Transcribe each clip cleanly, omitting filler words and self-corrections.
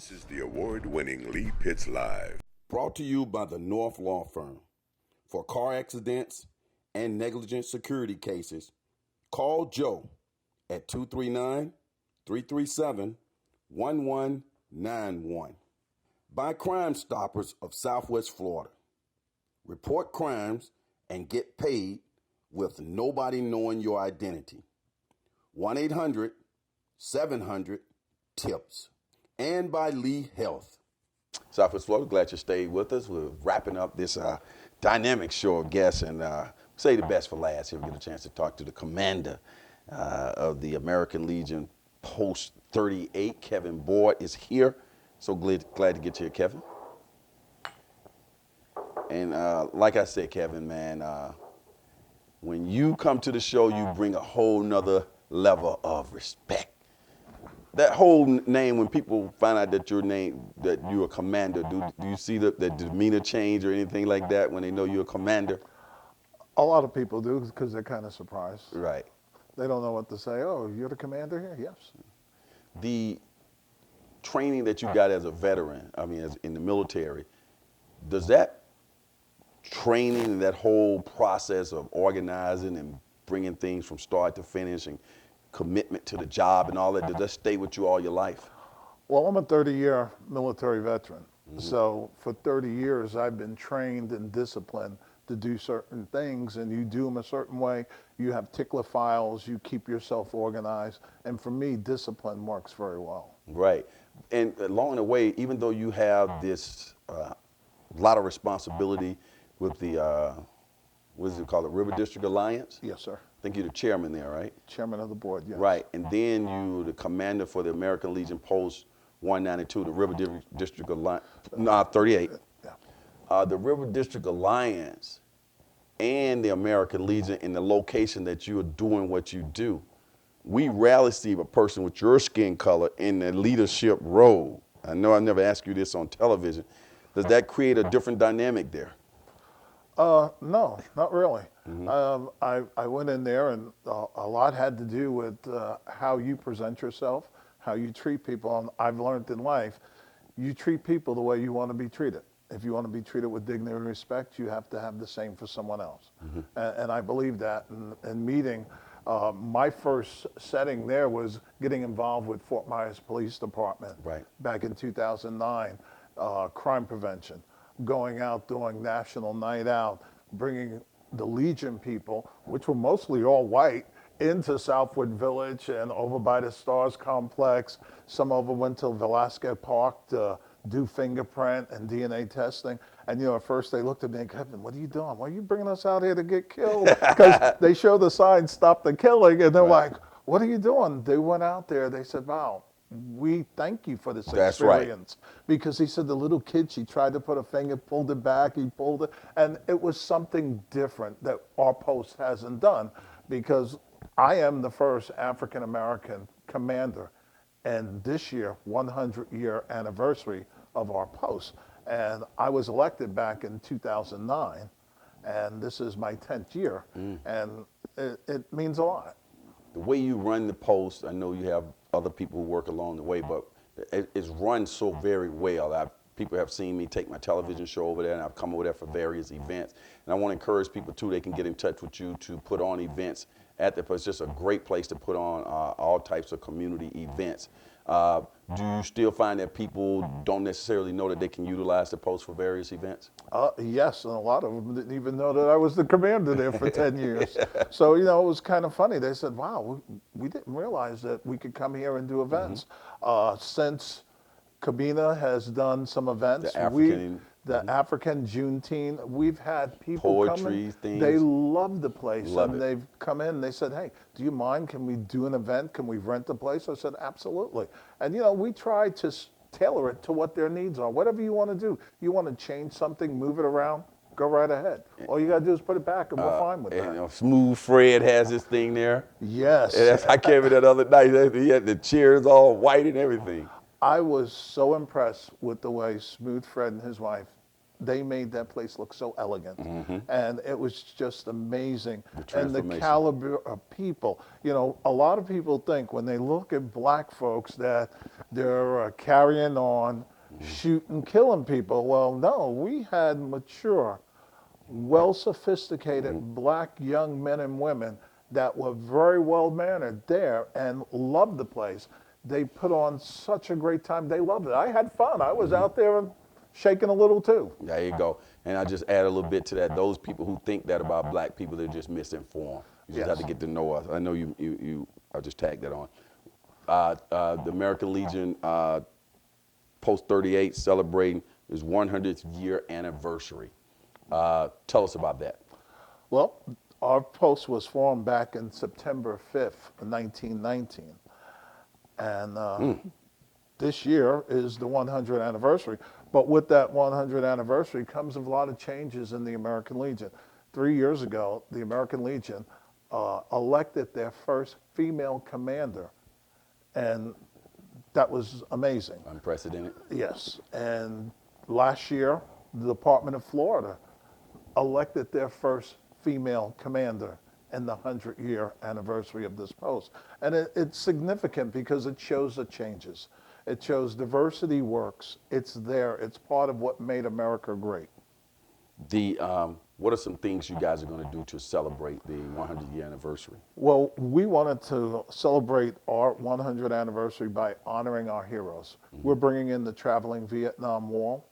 This is the award-winning Lee Pitts Live. Brought to you by the North Law Firm. For car accidents and negligent security cases, call Joe at 239-337-1191. By Crime Stoppers of Southwest Florida. Report crimes and get paid with nobody knowing your identity. 1-800-700-TIPS. And by Lee Health. Southwest Florida, glad you stayed with us. We're wrapping up this dynamic show of guests, and say the best for last. Here we get a chance to talk to the commander of the American Legion Post 38. Kevin Boyd is here. So glad to get you here, Kevin. And like I said, Kevin, man, when you come to the show, you bring a whole nother level of respect. That whole name, when people find out that that you're a commander, do you see the demeanor change or anything like that when they know you're a commander? A lot of people do because they're kind of surprised. Right. They don't know what to say. Oh, you're the commander here? Yes. The training that you got as a veteran, as in the military, does that training, that whole process of organizing and bringing things from start to finish and commitment to the job and all that, does that stay with you all your life? Well, I'm a 30-year military veteran. Mm-hmm. So for 30 years, I've been trained and disciplined to do certain things, and you do them a certain way. You have tickler files, you keep yourself organized. And for me, discipline works very well. Right. And along the way, even though you have this lot of responsibility with the, what is it called, the River District Alliance? Yes, sir. I think you're the chairman there, right? Chairman of the board, yes. Right, and then you're the commander for the American Legion Post 192, the River District Alliance, 38. Yeah. The River District Alliance and the American Legion in the location that you are doing what you do. We rarely see a person with your skin color in the leadership role. I know I never asked you this on television. Does that create a different dynamic there? No, not really. Mm-hmm. I went in there, and a lot had to do with how you present yourself, how you treat people. And I've learned in life, you treat people the way you want to be treated. If you want to be treated with dignity and respect, you have to have the same for someone else. Mm-hmm. And I believe that in meeting. My first setting there was getting involved with Fort Myers Police Department back in 2009, crime prevention. Going out, doing National Night Out, bringing the Legion people, which were mostly all white, into Southwood Village and over by the Stars Complex. Some of them went to Velasquez Park to do fingerprint and DNA testing. And, at first they looked at me and, Kevin, what are you doing? Why are you bringing us out here to get killed? Because they show the sign, stop the killing, and they're like, what are you doing? They went out there, they said, wow, we thank you for this experience. Because he said the little kid, she tried to put a finger, pulled it back, he pulled it. And it was something different that our post hasn't done, because I am the first African-American commander. And this year, 100-year anniversary of our post. And I was elected back in 2009, and this is my 10th year. And it means a lot. The way you run the post, I know you have other people who work along the way, but it's run so very well. People have seen me take my television show over there, and I've come over there for various events. And I want to encourage people, too, they can get in touch with you to put on events at the post. It's just a great place to put on all types of community events. Do you still find that people don't necessarily know that they can utilize the post for various events? Yes, and a lot of them didn't even know that I was the commander there for 10 years. So, it was kind of funny. They said, wow, we didn't realize that we could come here and do events. Since Cabina has done some events, African Juneteenth, we've had people poetry things. They love the place, they've come in. They said, "Hey, do you mind? Can we do an event? Can we rent the place?" I said, "Absolutely." And we try to tailor it to what their needs are. Whatever you want to do, you want to change something, move it around, go right ahead. All you got to do is put it back, and we're fine with that. Smooth Fred has his thing there. Yes. I came in that other night. He had the chairs all white and everything. I was so impressed with the way Smooth Fred and his wife they made that place look so elegant. And it was just amazing. And the transformation. caliber of people. You know, a lot of people think when they look at black folks that they're carrying on, shooting, killing people. Well, no, we had mature, well-sophisticated black young men and women that were very well-mannered there and loved the place. They put on such a great time. They loved it. I had fun. I was out there shaking a little too. There you go. And I just add a little bit to that. Those people who think that about black people, they're just misinformed. You just have to get to know us. I know I'll just tag that on. The American Legion Post 38 celebrating its 100th year anniversary. Tell us about that. Well, our post was formed back in September 5th, 1919. And this year is the 100th anniversary. But with that 100th anniversary comes a lot of changes in the American Legion. 3 years ago, the American Legion elected their first female commander. And that was amazing. Unprecedented. Yes. And last year, the Department of Florida elected their first female commander in the 100-year anniversary of this post. And it's significant because it shows the changes. It shows diversity works. It's there. It's part of what made America great. What are some things you guys are going to do to celebrate the 100-year anniversary? Well, we wanted to celebrate our 100th anniversary by honoring our heroes. We're bringing in the Traveling Vietnam Wall.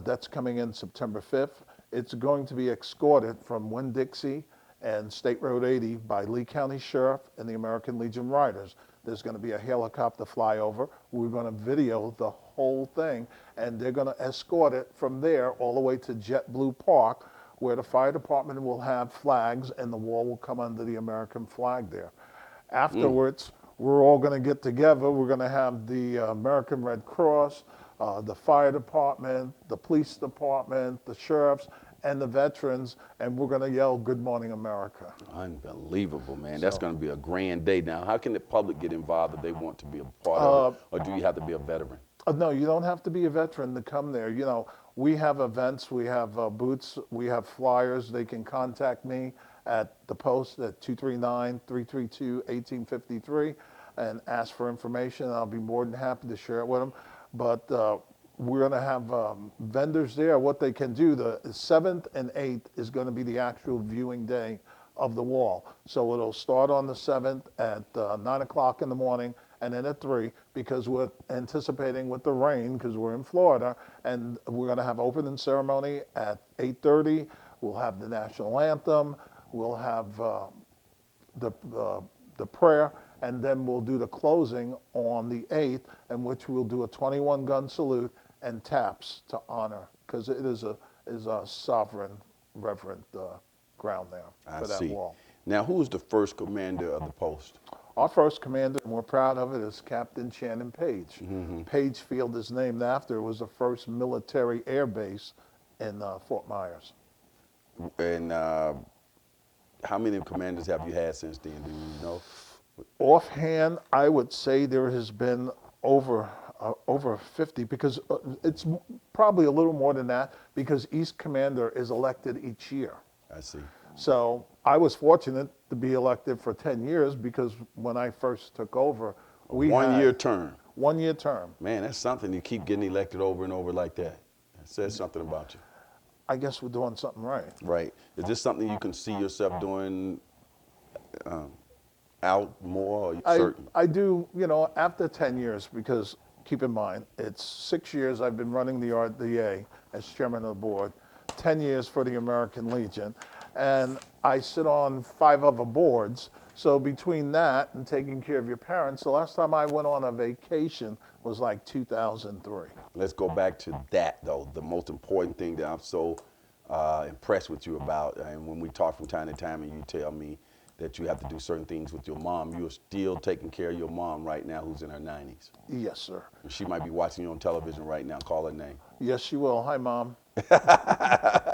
That's coming in September 5th. It's going to be escorted from Winn-Dixie and State Road 80 by Lee County Sheriff and the American Legion Riders. There's going to be a helicopter flyover. We're going to video the whole thing, and they're going to escort it from there all the way to JetBlue Park, where the fire department will have flags, and the wall will come under the American flag there. Afterwards, we're all going to get together. We're going to have the American Red Cross, the fire department, the police department, the sheriffs, and the veterans, and we're going to yell, "Good Morning, America." Unbelievable, man. That's going to be a grand day. Now, how can the public get involved if they want to be a part of it, or do you have to be a veteran? No, you don't have to be a veteran to come there. You know, we have events, we have booths, we have flyers. They can contact me at the post at 239-332-1853 and ask for information. I'll be more than happy to share it with them. But we're going to have vendors there. What they can do, the 7th and 8th is going to be the actual viewing day of the wall. So it'll start on the 7th at 9 o'clock in the morning and then at 3, because we're anticipating with the rain, because we're in Florida, and we're going to have opening ceremony at 8:30. We'll have the national anthem. We'll have the prayer, and then we'll do the closing on the 8th, in which we'll do a 21-gun salute and taps to honor, because it is a sovereign, reverent ground there for that wall. Now, who was the first commander of the post? Our first commander, and we're proud of it, is Captain Shannon Page. Page Field is named after. It was the first military air base in Fort Myers. And how many commanders have you had since then? Do you know? Offhand, I would say there has been over 50, because it's probably a little more than that, because each commander is elected each year. I see. So I was fortunate to be elected for 10 years, because when I first took over, we had 1 year term. 1 year term. Man, that's something. You keep getting elected over and over like that. It says something about you. I guess we're doing something right. Right. Is this something you can see yourself doing out more? Or certain? I do, you know, after 10 years, because keep in mind, it's 6 years I've been running the RDA as chairman of the board, 10 years for the American Legion, and I sit on 5 other boards. So between that and taking care of your parents, the last time I went on a vacation was like 2003. Let's go back to that, though. The most important thing that I'm so impressed with you about, and when we talk from time to time and you tell me that you have to do certain things with your mom. You're still taking care of your mom right now, who's in her 90s. Yes, sir. And she might be watching you on television right now. Call her name. Yes, she will. Hi, Mom.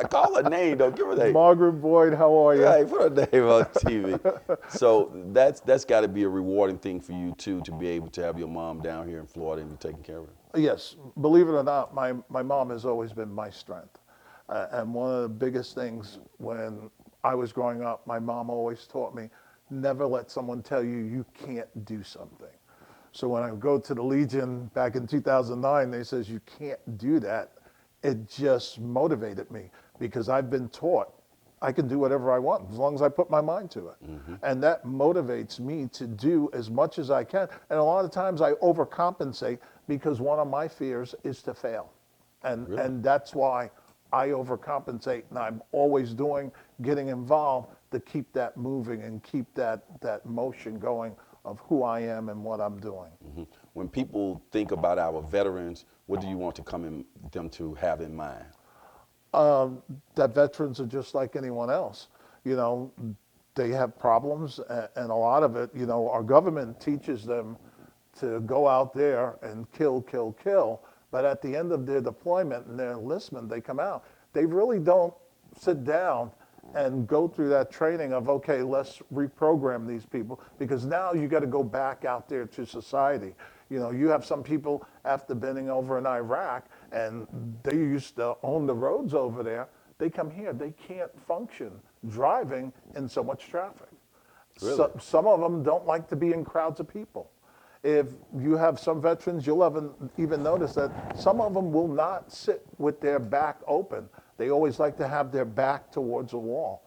Call her name, though. Give her name. Margaret Boyd, how are you? Hey, put her name on TV. So that's got to be a rewarding thing for you, too, to be able to have your mom down here in Florida and be taking care of her. Yes, believe it or not, my mom has always been my strength. And one of the biggest things when I was growing up, my mom always taught me, never let someone tell you you can't do something. So when I go to the Legion back in 2009, they says you can't do that. It just motivated me because I've been taught I can do whatever I want as long as I put my mind to it. And that motivates me to do as much as I can. And a lot of times I overcompensate because one of my fears is to fail. And that's why I overcompensate, and I'm always getting involved to keep that moving and keep that motion going of who I am and what I'm doing. When people think about our veterans, what do you want them to have in mind? That veterans are just like anyone else. You know, they have problems, and a lot of it, you know, our government teaches them to go out there and kill, kill, kill. But at the end of their deployment and their enlistment, they come out. They really don't sit down and go through that training of, okay, let's reprogram these people, because now you got to go back out there to society. You know, you have some people after being over in Iraq and they used to own the roads over there. They come here, they can't function driving in so much traffic. Really? Some of them don't like to be in crowds of people. If you have some veterans, you'll even notice that some of them will not sit with their back open. They always like to have their back towards a wall.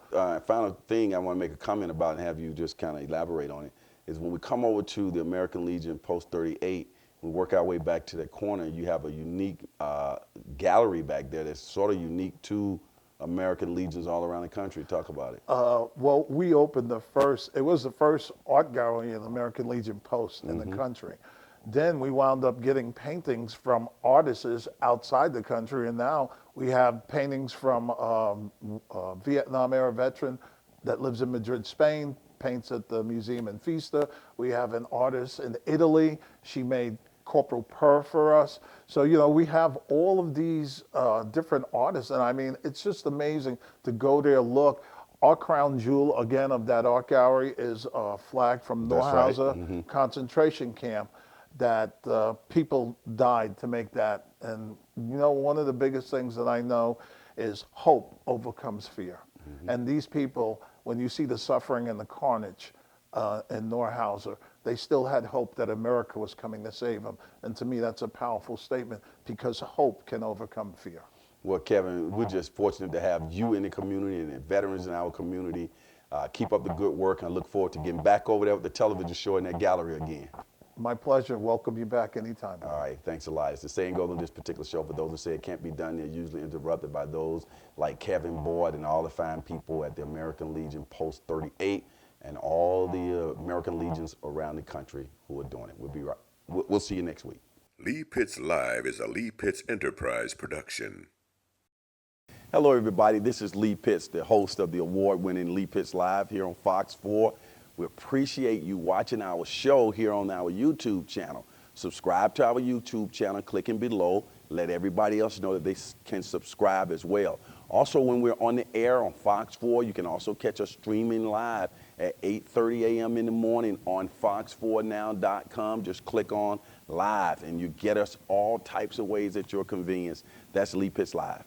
Final thing I want to make a comment about and have you just kind of elaborate on it is when we come over to the American Legion Post 38, we work our way back to that corner, you have a unique gallery back there that's sort of unique to American Legions all around the country. Talk about it. Well, we opened it was the first art gallery in the American Legion Post in the country. Then we wound up getting paintings from artists outside the country, and now we have paintings from a Vietnam era veteran that lives in Madrid, Spain, paints at the museum in Fista. We have an artist in Italy. She made Corporal Purr for us. So, you know, we have all of these different artists, and I mean, it's just amazing to go there, look. Our crown jewel, again, of that art gallery is a flag from Neuhauser concentration camp that people died to make that. And, you know, one of the biggest things that I know is hope overcomes fear. And these people, when you see the suffering and the carnage in Neuhauser, they still had hope that America was coming to save them. And to me, that's a powerful statement because hope can overcome fear. Well, Kevin, we're just fortunate to have you in the community and the veterans in our community. Keep up the good work, and I look forward to getting back over there with the television show in that gallery again. My pleasure. Welcome you back anytime. All right, thanks a lot. As the saying goes on this particular show, for those who say it can't be done, they're usually interrupted by those like Kevin Boyd and all the fine people at the American Legion Post 38 and all the American Legions around the country who are doing it. We'll be right. We'll see you next week. Lee Pitts Live is a Lee Pitts Enterprise production. Hello, everybody. This is Lee Pitts, the host of the award-winning Lee Pitts Live here on Fox 4. We appreciate you watching our show here on our YouTube channel. Subscribe to our YouTube channel, clicking below. Let everybody else know that they can subscribe as well. Also, when we're on the air on Fox 4, you can also catch us streaming live at 8:30 a.m. in the morning on fox4now.com. Just click on live and you get us all types of ways at your convenience. That's Lee Pitts Live.